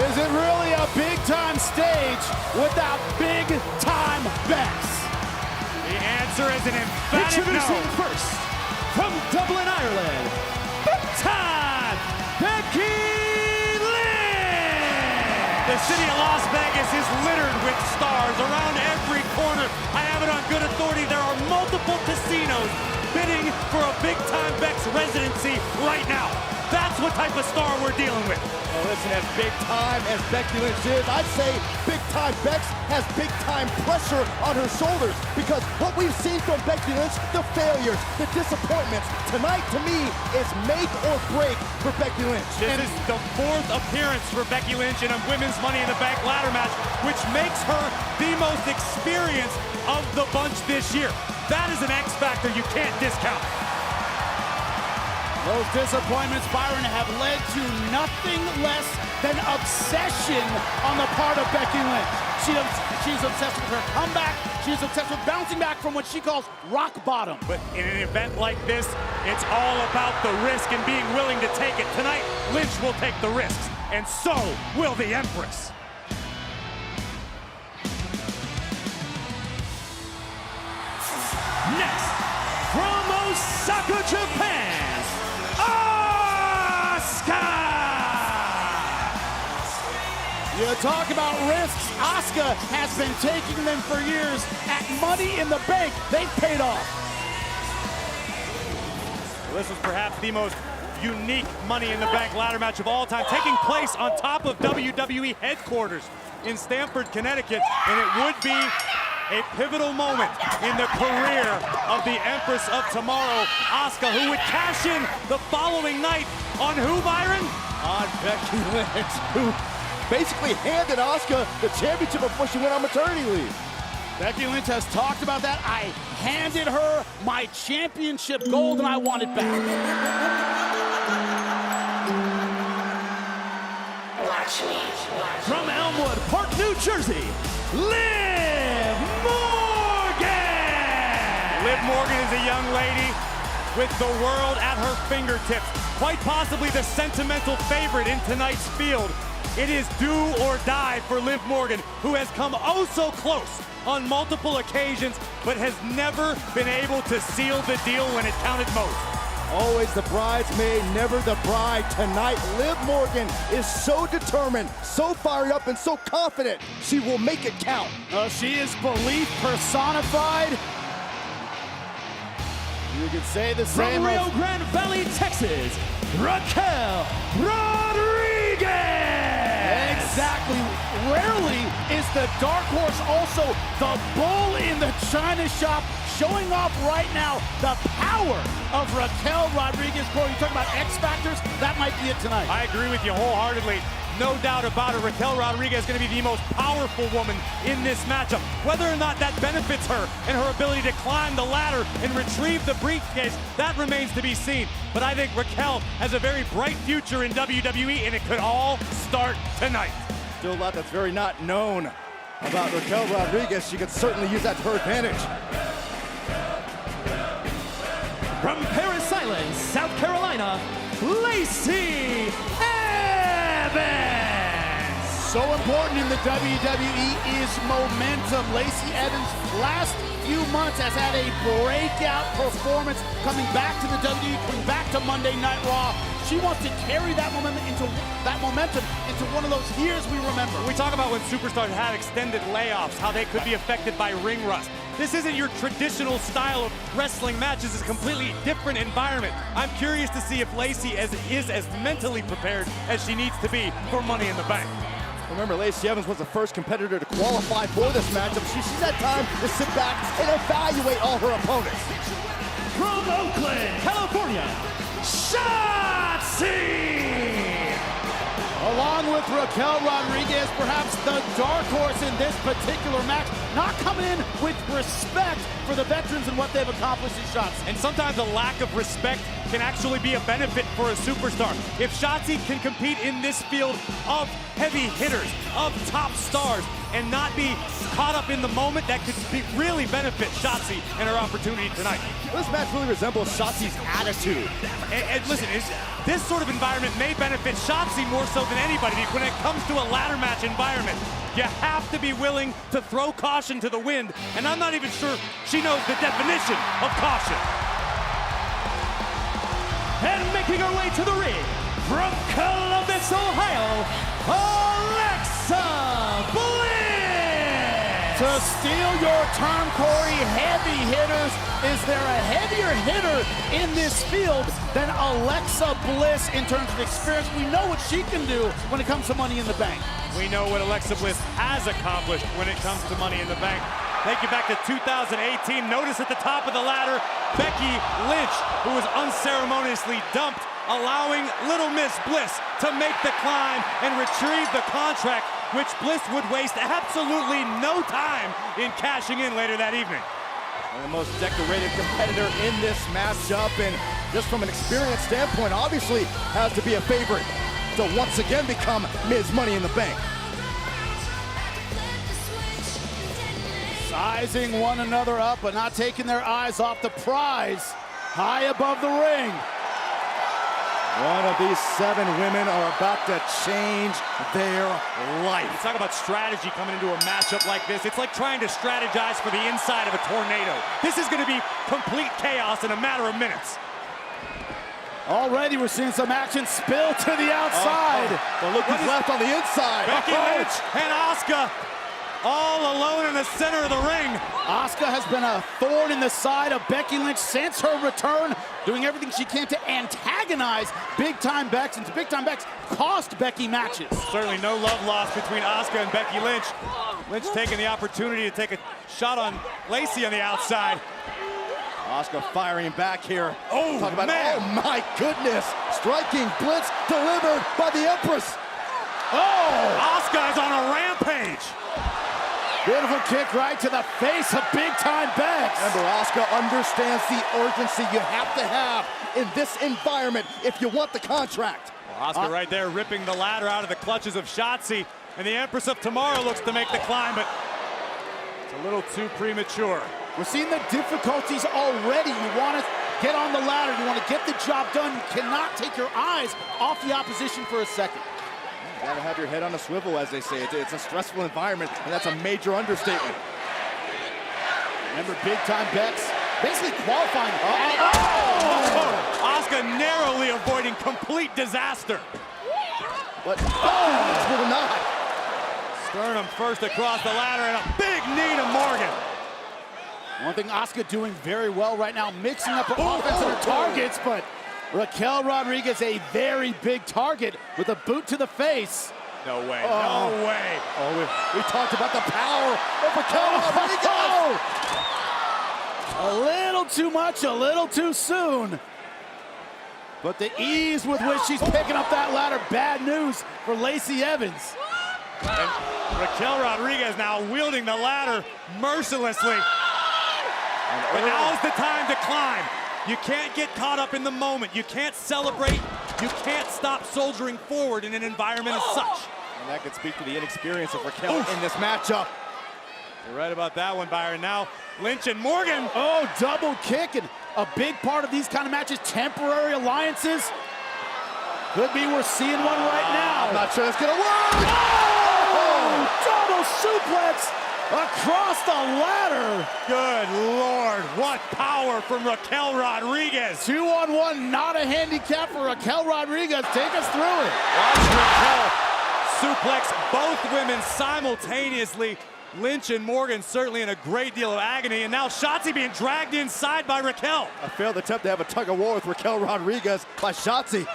Is it really a big-time stage without big-time bets? The answer is an emphatic no. Introducing first, from Dublin, Ireland, big time, Becky Lynch! The city of Las Vegas is littered with stars around every corner. I have it on good authority. There are multiple casinos bidding for a big-time Beck's residency right now. That's what type of star we're dealing with. Well, listen, as big time as Becky Lynch is, I'd say big time Bex has big time pressure on her shoulders, because what we've seen from Becky Lynch, the failures, the disappointments, tonight to me is make or break for Becky Lynch. This is the fourth appearance for Becky Lynch in a women's Money in the Bank ladder match, which makes her the most experienced of the bunch this year. That is an X factor you can't discount. Those disappointments, Byron, have led to nothing less than obsession on the part of Becky Lynch. She's obsessed with her comeback. She's obsessed with bouncing back from what she calls rock bottom. But in an event like this, it's all about the risk and being willing to take it. Tonight, Lynch will take the risks, and so will the Empress. Next, from Osaka, Japan, Asuka! You talk about risks. Asuka has been taking them for years. At Money in the Bank, they've paid off. Well, this was perhaps the most unique Money in the Bank ladder match of all time, taking place on top of WWE headquarters in Stamford, Connecticut, and it would be a pivotal moment in the career of the Empress of Tomorrow, Asuka, who would cash in the following night on who, Byron? On Becky Lynch, who basically handed Asuka the championship before she went on maternity leave. Becky Lynch has talked about that. I handed her my championship gold and I want it back. Watch me. From Elmwood Park, New Jersey, Liv Morgan! Liv Morgan is a young lady with the world at her fingertips. Quite possibly the sentimental favorite in tonight's field. It is do or die for Liv Morgan, who has come oh so close on multiple occasions, but has never been able to seal the deal when it counted most. Always the bridesmaid, never the bride. Tonight, Liv Morgan is so determined, so fired up, and so confident she will make it count. She is belief personified. You could say the same. From Rio Grande Valley, Texas, Raquel Rodriguez! Exactly. Rarely is the dark horse also the bull in the china shop, showing off right now the power of Raquel Rodriguez. Corey, you talking about X factors? That might be it tonight. I agree with you wholeheartedly. No doubt about it, Raquel Rodriguez is going to be the most powerful woman in this matchup. Whether or not that benefits her and her ability to climb the ladder and retrieve the briefcase, that remains to be seen. But I think Raquel has a very bright future in WWE, and it could all start tonight. Still a lot that's very not known about Raquel Rodriguez. She could certainly use that to her advantage. From Parris Island, South Carolina, Lacey Evans! So important in the WWE is momentum. Lacey Evans, last few months, has had a breakout performance, coming back to the WWE, coming back to Monday Night Raw. She wants to carry that momentum into one of those years we remember. We talk about when superstars have extended layoffs, how they could be affected by ring rust. This isn't your traditional style of wrestling match. This is a completely different environment. I'm curious to see if Lacey is as mentally prepared as she needs to be for Money in the Bank. Remember, Lacey Evans was the first competitor to qualify for this matchup. She's had time to sit back and evaluate all her opponents. From Oakland, California, Shotzi! Along with Raquel Rodriguez, perhaps the dark horse in this particular match, not coming in with respect for the veterans and what they've accomplished in Shotzi. And sometimes a lack of respect can actually be a benefit for a superstar. If Shotzi can compete in this field of heavy hitters, of top stars, and not be caught up in the moment that could really benefit Shotzi and her opportunity tonight. This match really resembles Shotzi's attitude. And listen, this sort of environment may benefit Shotzi more so than anybody. When it comes to a ladder match environment, you have to be willing to throw caution to the wind, and I'm not even sure she knows the definition of caution. And making her way to the ring, from Columbus, Ohio, Alexa Bliss! To steal your term, Corey, heavy hitters. Is there a heavier hitter in this field than Alexa Bliss in terms of experience? We know what she can do when it comes to Money in the Bank. We know what Alexa Bliss has accomplished when it comes to Money in the Bank. Take you back to 2018. Notice at the top of the ladder, Becky Lynch, who was unceremoniously dumped, allowing Little Miss Bliss to make the climb and retrieve the contract, which Bliss would waste absolutely no time in cashing in later that evening. And the most decorated competitor in this matchup, and just from an experience standpoint, obviously has to be a favorite to once again become Ms. Money in the Bank. Sizing one another up, but not taking their eyes off the prize high above the ring. One of these 7 women are about to change their life. You talk about strategy coming into a matchup like this. It's like trying to strategize for the inside of a tornado. This is going to be complete chaos in a matter of minutes. Already we're seeing some action spill to the outside. But look who's left on the inside. Becky Lynch and Asuka all alone in the center of the ring. Asuka has been a thorn in the side of Becky Lynch since her return, doing everything she can to antagonize big-time Bex, and big-time Bex cost Becky matches. Certainly no love lost between Asuka and Becky Lynch. Lynch taking the opportunity to take a shot on Lacey on the outside. Asuka firing back here. Oh, talk about, man. Oh my goodness. Striking blitz delivered by the Empress. Oh, Asuka is on a rampage. Beautiful kick right to the face of big-time Bex. Remember, Asuka understands the urgency you have to have in this environment if you want the contract. Well, Asuka right there ripping the ladder out of the clutches of Shotzi, and the Empress of Tomorrow looks to make the climb, but it's a little too premature. We're seeing the difficulties already. You want to get on the ladder, you want to get the job done. You cannot take your eyes off the opposition for a second. You gotta have your head on a swivel, as they say. It's a stressful environment, and that's a major understatement. Remember, big-time Bex basically qualifying. Asuka narrowly avoiding complete disaster. But, will not. Sternum first across the ladder, and a big knee to Morgan. One thing Asuka doing very well right now, mixing up her offense and her targets, but Raquel Rodriguez, a very big target with a boot to the face. No way, no way. Oh, we talked about the power of Raquel Rodriguez. A little too much, a little too soon. But the ease with which she's picking up that ladder, bad news for Lacey Evans. And Raquel Rodriguez now wielding the ladder mercilessly. But now's the time to climb. You can't get caught up in the moment. You can't celebrate. You can't stop soldiering forward in an environment as such. And that could speak to the inexperience of Raquel in this matchup. You're right about that one, Byron. Now, Lynch and Morgan. Oh, double kick, and a big part of these kind of matches, temporary alliances. Could be we're seeing one right now. I'm not sure it's gonna work. Oh, double suplex across the ladder. Good Lord, what power from Raquel Rodriguez. 2-on-1, not a handicap for Raquel Rodriguez. Take us through it. Watch Raquel suplex both women simultaneously. Lynch and Morgan certainly in a great deal of agony, and now Shotzi being dragged inside by Raquel. A failed attempt to have a tug-of-war with Raquel Rodriguez by Shotzi.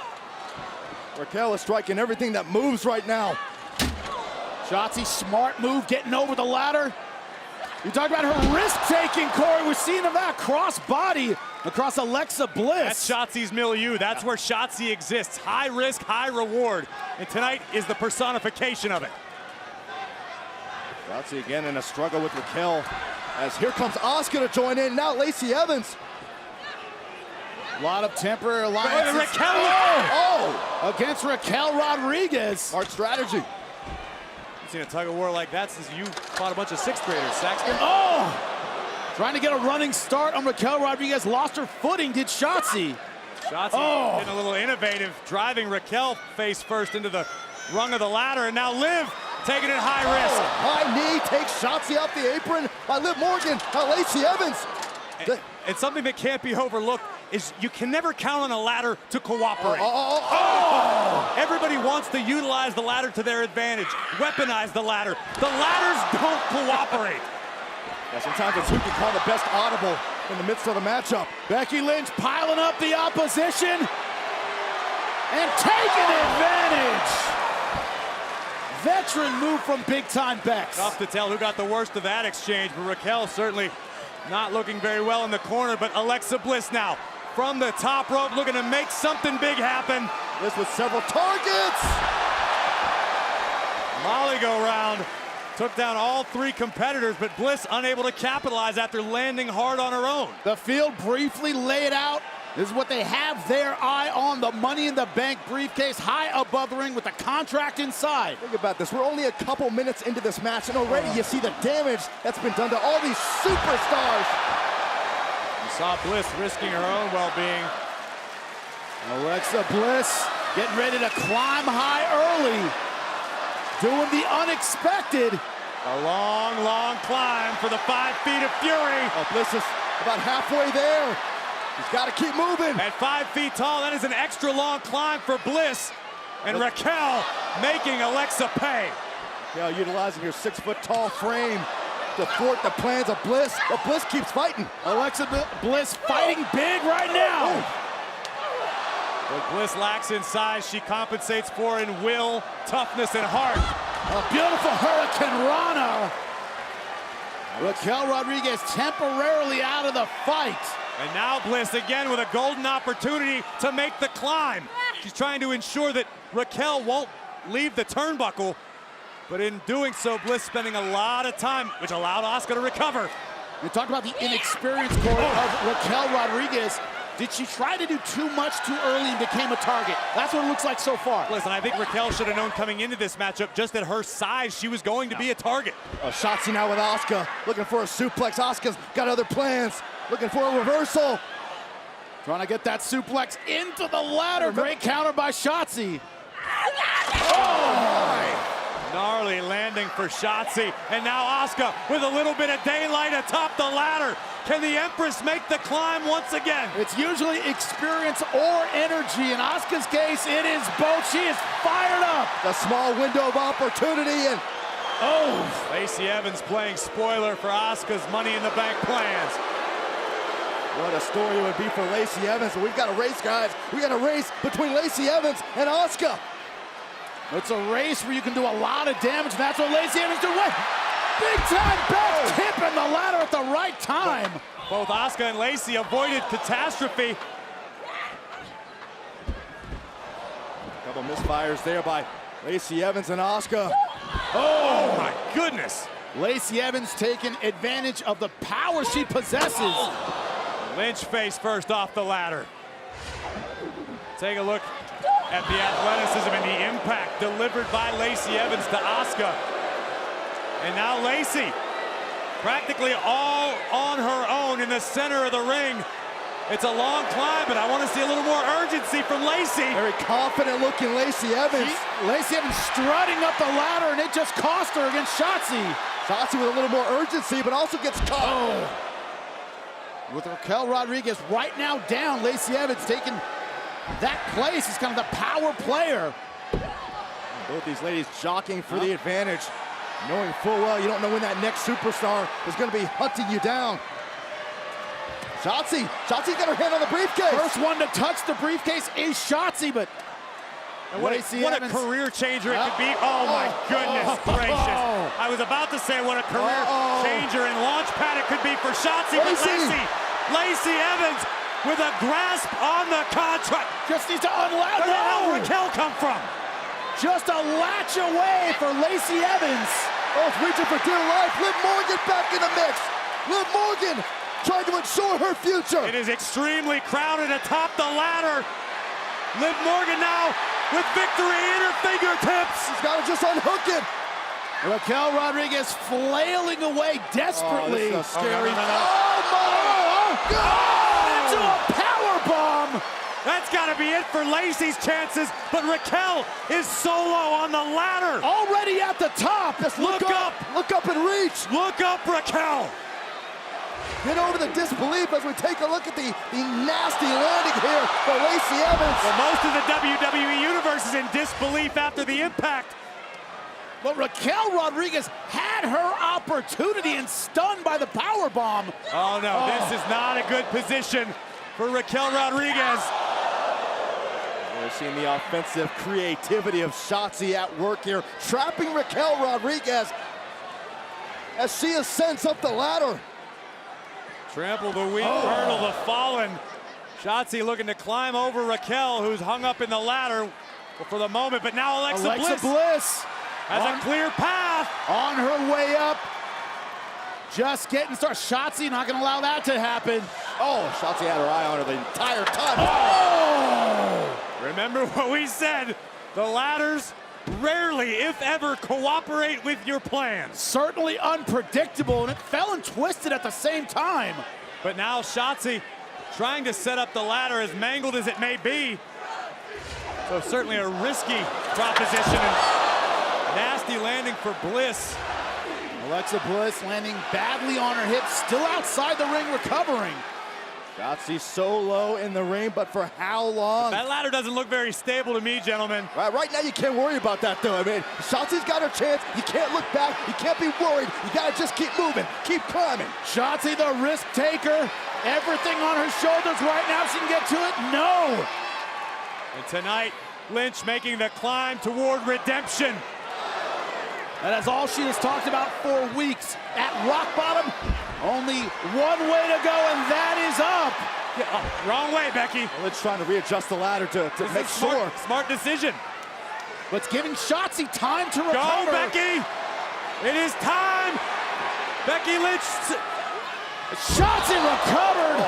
Raquel is striking everything that moves right now. Shotzi, smart move, getting over the ladder. You talk about her risk-taking, Corey. We're seeing that cross-body across Alexa Bliss. That's Shotzi's milieu. That's where Shotzi exists. High risk, high reward. And tonight is the personification of it. Shotzi again in a struggle with Raquel, as here comes Asuka to join in. Now Lacey Evans. A lot of temporary alliances. Raquel against Raquel Rodriguez. Smart strategy. I've seen a tug of war like that since you fought a bunch of sixth graders, Saxton. Oh! Trying to get a running start on Raquel Rodriguez. Lost her footing, did Shotzi. Shotzi getting a little innovative, driving Raquel face first into the rung of the ladder, and now Liv taking it high risk. High knee takes Shotzi off the apron by Liv Morgan. Lacey Evans. And something that can't be overlooked is you can never count on a ladder to cooperate. Everybody wants to utilize the ladder to their advantage, weaponize the ladder. The ladders don't cooperate. Yeah, sometimes it's who can call the best audible in the midst of the matchup. Becky Lynch piling up the opposition and taking advantage. Veteran move from big time Bex. Tough to tell who got the worst of that exchange, but Raquel certainly not looking very well in the corner. But Alexa Bliss now from the top rope looking to make something big happen. This with several targets. Molly go round. Took down all three competitors, but Bliss unable to capitalize after landing hard on her own. The field briefly laid out. This is what they have their eye on, the Money in the Bank briefcase high above the ring with the contract inside. Think about this, we're only a couple minutes into this match and already you see the damage that's been done to all these superstars. You saw Bliss risking her own well-being. Alexa Bliss getting ready to climb high early. Doing the unexpected. A long, long climb for the 5 feet of fury. Oh, Bliss is about halfway there. He's got to keep moving. At 5 feet tall, that is an extra long climb for Bliss. And Raquel making Alexa pay. Yeah, utilizing your 6-foot-tall frame to thwart the plans of Bliss. But Bliss keeps fighting. Alexa Bliss fighting big right now. What Bliss lacks in size, she compensates for in will, toughness, and heart. A beautiful Hurricane Rana. Raquel Rodriguez temporarily out of the fight. And now Bliss again with a golden opportunity to make the climb. She's trying to ensure that Raquel won't leave the turnbuckle, but in doing so, Bliss spending a lot of time, which allowed Asuka to recover. We talked about the inexperience, Corey, of Raquel Rodriguez. Did she try to do too much too early and became a target? That's what it looks like so far. Listen, I think Raquel should have known coming into this matchup just at her size she was going to be a target. Shotzi now with Asuka, looking for a suplex. Asuka's got other plans, looking for a reversal. Trying to get that suplex into the ladder. Great counter by Shotzi. Gnarly landing for Shotzi, and now Asuka with a little bit of daylight atop the ladder. Can the Empress make the climb once again? It's usually experience or energy. In Asuka's case, it is both. She is fired up. The small window of opportunity, and Lacey Evans playing spoiler for Asuka's Money in the Bank plans. what a story it would be for Lacey Evans. But we've got a race, guys. We got a race between Lacey Evans and Asuka. It's a race where you can do a lot of damage, and that's what Lacey Evans do. What? Big time Beck tipping the ladder at the right time. Both Asuka and Lacey avoided catastrophe. A couple misfires there by Lacey Evans and Asuka. Oh my goodness. Lacey Evans taking advantage of the power she possesses. Lynch face first off the ladder. Take a look at the athleticism and the impact delivered by Lacey Evans to Asuka. And now Lacey, practically all on her own in the center of the ring. It's a long climb, but I want to see a little more urgency from Lacey. Very confident looking Lacey Evans. Lacey Evans strutting up the ladder, and it just cost her against Shotzi. Shotzi with a little more urgency, but also gets caught. With Raquel Rodriguez right now down, Lacey Evans taking that place is kind of the power player. Both these ladies jockeying for the advantage, knowing full well you don't know when that next superstar is going to be hunting you down. Shotzi got her hand on the briefcase. First one to touch the briefcase is Shotzi, but what a career changer it could be. Oh my goodness gracious. I was about to say what a career changer and launch pad it could be for Shotzi, but Lacey Evans with a grasp on the contract. Just needs to unlatch. Where the hell did Raquel come from? Just a latch away for Lacey Evans. Oh, it's reaching for dear life. Liv Morgan back in the mix. Liv Morgan trying to ensure her future. It is extremely crowded atop the ladder. Liv Morgan now with victory in her fingertips. She's got to just unhook it. Raquel Rodriguez flailing away desperately. Oh, this is so scary. Oh, my! Into a power bomb. That's got to be it for Lacey's chances, but Raquel is solo on the ladder. Already at the top. Just Look up. Look up and reach. Look up, Raquel. Get over the disbelief as we take a look at the nasty landing here for Lacey Evans. Well, most of the WWE Universe is in disbelief after the impact. But Raquel Rodriguez had her opportunity and stunned by the power bomb. Oh, no, This is not a good position for Raquel Rodriguez. We're seeing the offensive creativity of Shotzi at work here, trapping Raquel Rodriguez as she ascends up the ladder. Trample the weak, hurdle the fallen. Shotzi looking to climb over Raquel, who's hung up in the ladder for the moment, but now Alexa Bliss has a clear path. On her way up. Just getting started. Shotzi not going to allow that to happen. Oh, Shotzi had her eye on her the entire time. Oh! Remember what we said. The ladders rarely, if ever, cooperate with your plans. Certainly unpredictable, and it fell and twisted at the same time. But now Shotzi trying to set up the ladder, as mangled as it may be. So certainly a risky proposition. And nasty landing for Bliss. Alexa Bliss landing badly on her hips, still outside the ring recovering. Shotzi so low in the ring, but for how long? That ladder doesn't look very stable to me, gentlemen. Right now you can't worry about that though. I mean, Shotzi's got her chance. You can't look back. You can't be worried. You gotta just keep moving, keep climbing. Shotzi the risk taker. Everything on her shoulders right now. She can get to it. No. And tonight, Lynch making the climb toward redemption. That is all she has talked about for weeks. At rock bottom, only one way to go, and that is up. Yeah, wrong way, Becky. Lynch trying to readjust the ladder to make sure. Smart decision. But it's giving Shotzi time to recover. Go, Becky. It is time. Becky Lynch. Shotzi recovered.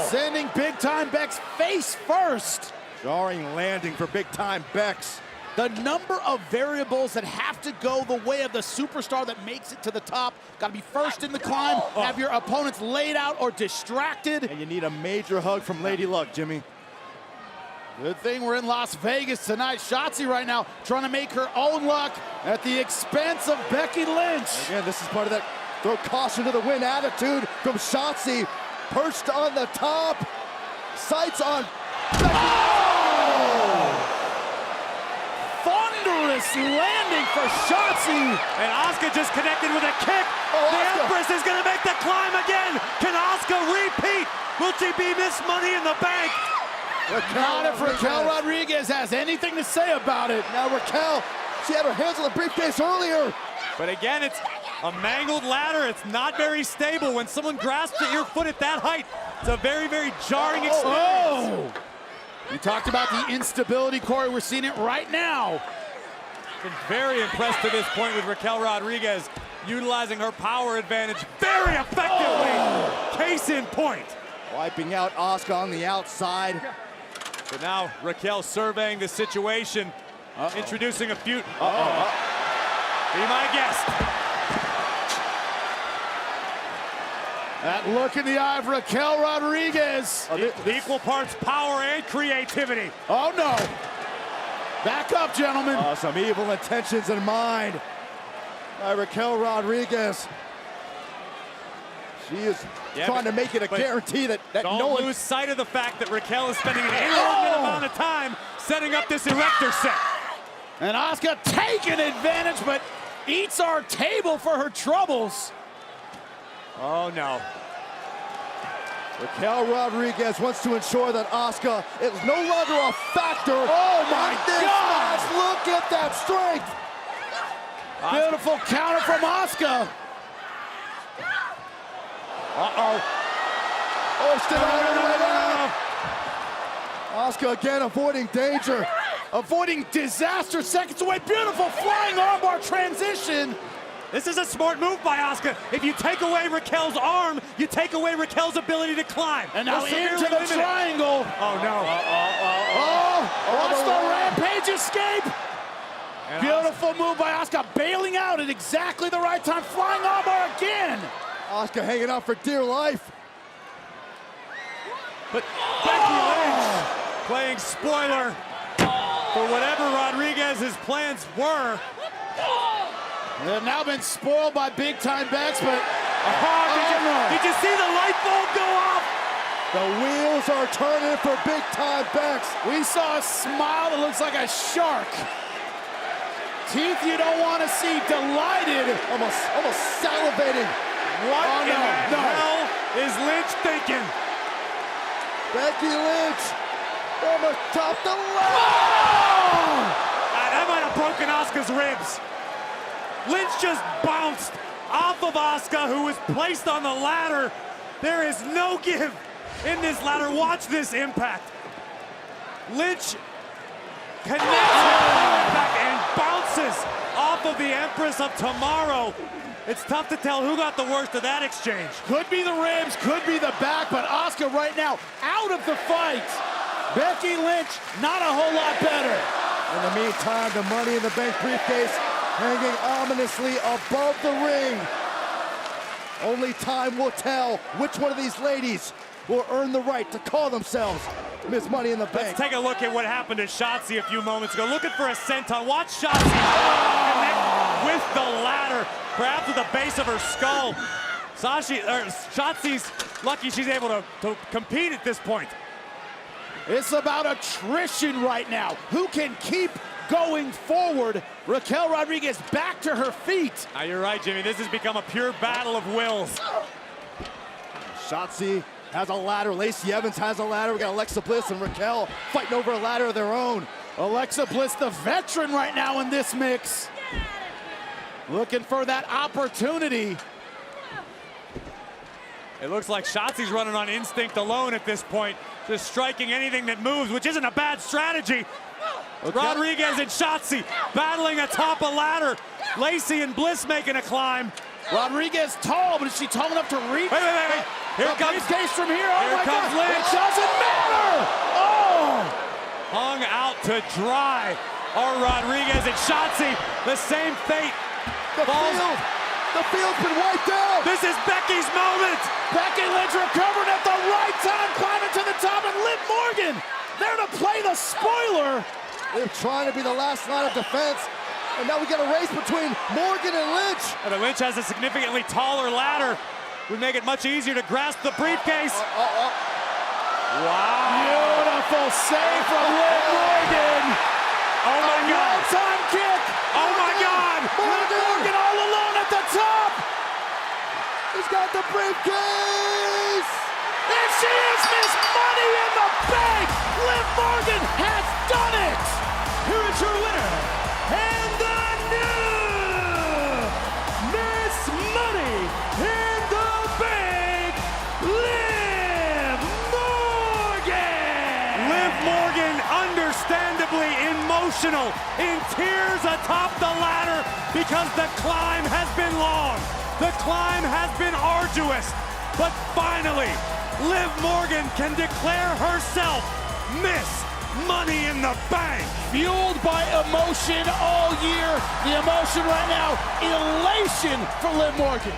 Sending Big Time Bex face first. Jarring landing for Big Time Bex. The number of variables that have to go the way of the superstar that makes it to the top. Got to be first in the climb, have your opponents laid out or distracted. And you need a major hug from Lady Luck, Jimmy. Good thing we're in Las Vegas tonight. Shotzi right now trying to make her own luck at the expense of Becky Lynch. Again, this is part of that throw caution to the wind attitude from Shotzi. Perched on the top, sights on Becky. Thunderous landing for Shotzi. And Asuka just connected with a kick. The Empress is going to make the climb again. Can Asuka repeat? Will she be Miss Money in the Bank? Not if Raquel Rodriguez has anything to say about it. Now Raquel, she had her hands on the briefcase earlier. But again, it's a mangled ladder. It's not very stable. When someone grasps at your foot at that height, it's a very, very jarring experience. You talked about the instability, Corey. We're seeing it right now. Been very impressed to this point with Raquel Rodriguez utilizing her power advantage very effectively. Case in point. Wiping out Asuka on the outside. So now Raquel surveying the situation, introducing a few. Be my guest. That look in the eye of Raquel Rodriguez. Equal parts power and creativity. Oh no. Back up, gentlemen. Some evil intentions in mind by Raquel Rodriguez. She is trying to make it a guarantee that no one lose sight of the fact that Raquel is spending an inordinate amount of time setting up this erector set. And Asuka taking advantage, but eats our table for her troubles. Oh no. Raquel Rodriguez wants to ensure that Asuka is no longer a factor. Oh my God! Look at that strength. Beautiful counter from Asuka. Asuka again avoiding danger. Avoiding disaster seconds away. Beautiful flying armbar transition. This is a smart move by Asuka. If you take away Raquel's arm, you take away Raquel's ability to climb. And now into the triangle. Oh no. Watch the rampage escape. Beautiful move by Asuka, bailing out at exactly the right time, flying armbar again. Asuka hanging out for dear life. But Becky Lynch playing spoiler for whatever Rodriguez's plans were. They've now been spoiled by big-time bets, but Did you see the light bulb go off? The wheels are turning for big-time Bex. we saw a smile that looks like a shark. Teeth you don't want to see, delighted. Almost salivating. What in the hell is Lynch thinking? Becky Lynch from atop the ladder. That might have broken Asuka's ribs. Lynch just bounced off of Asuka, who was placed on the ladder. There is no give in this ladder. Watch this impact. Lynch connects back and bounces off of the Empress of Tomorrow. It's tough to tell who got the worst of that exchange. Could be the ribs, could be the back, but Asuka right now out of the fight. Becky Lynch, not a whole lot better. In the meantime, the Money in the Bank briefcase hanging ominously above the ring. Only time will tell which one of these ladies will earn the right to call themselves Miss Money in the Bank. Let's take a look at what happened to Shotzi a few moments ago. Looking for a senton. Watch Shotzi connect with the ladder, perhaps with the base of her skull. Shotzi's lucky she's able to compete at this point. It's about attrition right now. Who can keep going forward? Raquel Rodriguez back to her feet. You're right, Jimmy. This has become a pure battle of wills. Shotzi has a ladder. Lacey Evans has a ladder. We got Alexa Bliss and Raquel fighting over a ladder of their own. Alexa Bliss, the veteran right now in this mix. Looking for that opportunity. It looks like Shotzi's running on instinct alone at this point, just striking anything that moves, which isn't a bad strategy. Okay. Rodriguez and Shotzi battling atop a ladder. Lacey and Bliss making a climb. Rodriguez tall, but is she tall enough to reach? Wait. Here The comes briefcase from here. Oh Here my comes God. Lynch. It doesn't matter. Oh! Hung out to dry are Rodriguez and Shotzi. The same fate. The field's been wiped out. This is Becky's moment. Becky Lynch recovering at the right time, climbing to the top, and Liv Morgan there to play the spoiler. They're trying to be the last line of defense, and now we got a race between Morgan and Lynch. But Lynch has a significantly taller ladder. Would make it much easier to grasp the briefcase. Wow. Beautiful save from Liv Morgan. Oh my God. One-time kick. Oh my God. Liv Morgan all alone at the top. He's got the briefcase. And she is Miss Money in the Bank. Liv Morgan has done it. Here is your winner, and the new Miss Money in the Bank, Liv Morgan! Liv Morgan, understandably emotional, in tears atop the ladder because the climb has been long. The climb has been arduous. But finally, Liv Morgan can declare herself Miss Money in the Bank. Fueled by emotion all year. The emotion right now, elation for Liv Morgan.